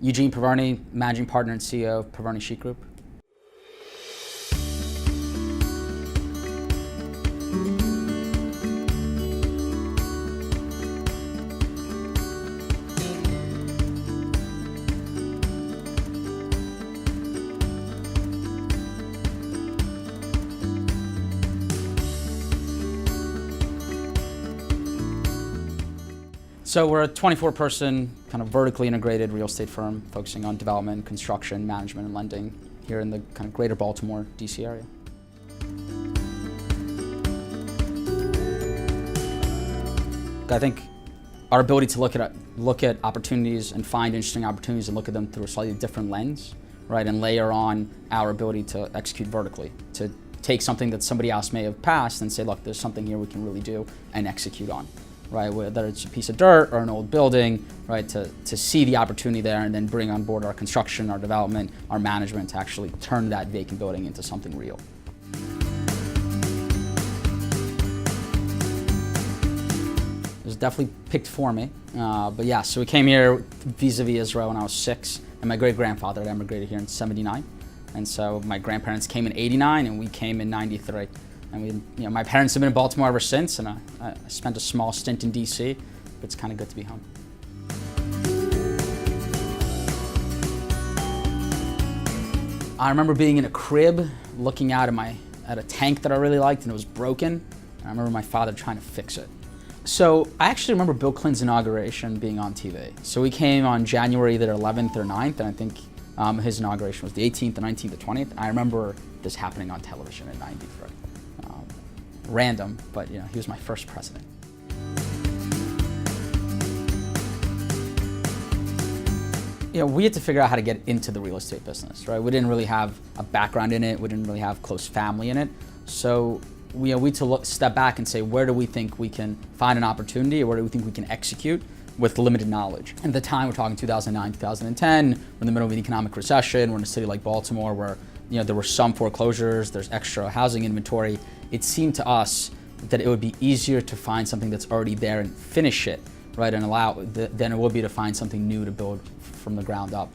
Eugene Poverni, Managing Partner and CEO of Poverni Sheikh Group. So we're a 24-person kind of vertically integrated real estate firm focusing on development, construction, management, and lending here in the kind of greater Baltimore, DC area. I think our ability to look at opportunities and find interesting opportunities and look at them through a slightly different lens, right, and layer on our ability to execute vertically, to take something that somebody else may have passed and say, look, there's something here we can really do and execute on. Right, whether it's a piece of dirt or an old building, right, to see the opportunity there and then bring on board our construction, our development, our management to actually turn that vacant building into something real. It was definitely picked for me, but yeah, so we came here vis-a-vis Israel when I was 6, and my great-grandfather had emigrated here in '79, and so my grandparents came in '89 and we came in '93. And my parents have been in Baltimore ever since, and I spent a small stint in DC, but it's kind of good to be home. I remember being in a crib, looking out at a tank that I really liked, and it was broken. And I remember my father trying to fix it. So I actually remember Bill Clinton's inauguration being on TV. So we came on January the 11th or 9th, and I think his inauguration was the 18th, the 19th, the 20th. And I remember this happening on television in '93. Random, but he was my first president. We had to figure out how to get into the real estate business, right? We didn't really have a background in it. We didn't really have close family in it. So we had to step back and say, where do we think we can find an opportunity, or where do we think we can execute with limited knowledge? At the time, we're talking 2009, 2010, we're in the middle of an economic recession. We're in a city like Baltimore where there were some foreclosures, there's extra housing inventory. It seemed to us that it would be easier to find something that's already there and finish it, right, and than it would be to find something new to build from the ground up,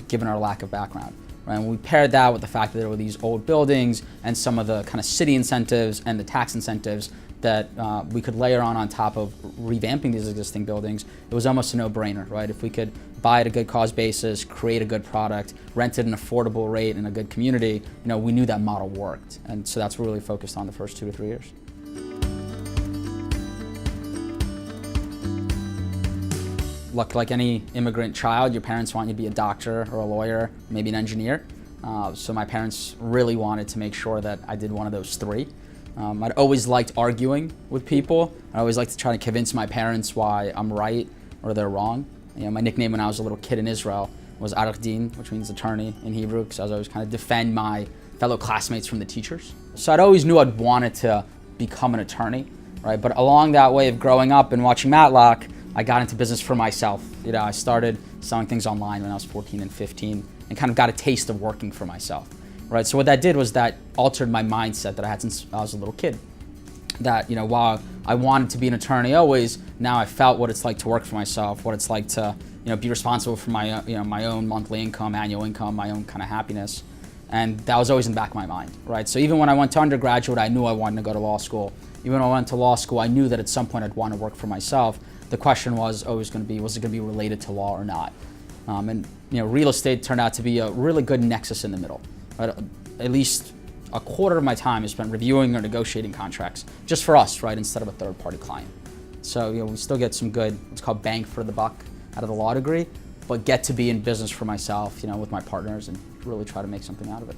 given our lack of background. Right? And we paired that with the fact that there were these old buildings and some of the kind of city incentives and the tax incentives that we could layer on top of revamping these existing buildings. It was almost a no-brainer, right? If we could buy at a good cost basis, create a good product, rent at an affordable rate in a good community, we knew that model worked. And so that's what we really focused on the first 2 to 3 years. Look, like any immigrant child, your parents want you to be a doctor or a lawyer, maybe an engineer. So my parents really wanted to make sure that I did one of those 3. I'd always liked arguing with people. I always liked to try to convince my parents why I'm right or they're wrong. My nickname when I was a little kid in Israel was Arach Din, which means attorney in Hebrew, because I was always kind of defend my fellow classmates from the teachers. So I'd always knew I'd wanted to become an attorney, right? But along that way of growing up and watching Matlock, I got into business for myself. I started selling things online when I was 14 and 15 and kind of got a taste of working for myself. Right, so what that did was that altered my mindset that I had since I was a little kid. That, while I wanted to be an attorney always, now I felt what it's like to work for myself, what it's like to, be responsible for my, my own monthly income, annual income, my own kind of happiness. And that was always in the back of my mind, right? So even when I went to undergraduate, I knew I wanted to go to law school. Even when I went to law school, I knew that at some point I'd want to work for myself. The question was always going to be, was it going to be related to law or not? Real estate turned out to be a really good nexus in the middle. Right? At least a quarter of my time is spent reviewing or negotiating contracts, just for us, right, instead of a third-party client. So we still get some good, what's called bang for the buck out of the law degree, but get to be in business for myself, with my partners and really try to make something out of it.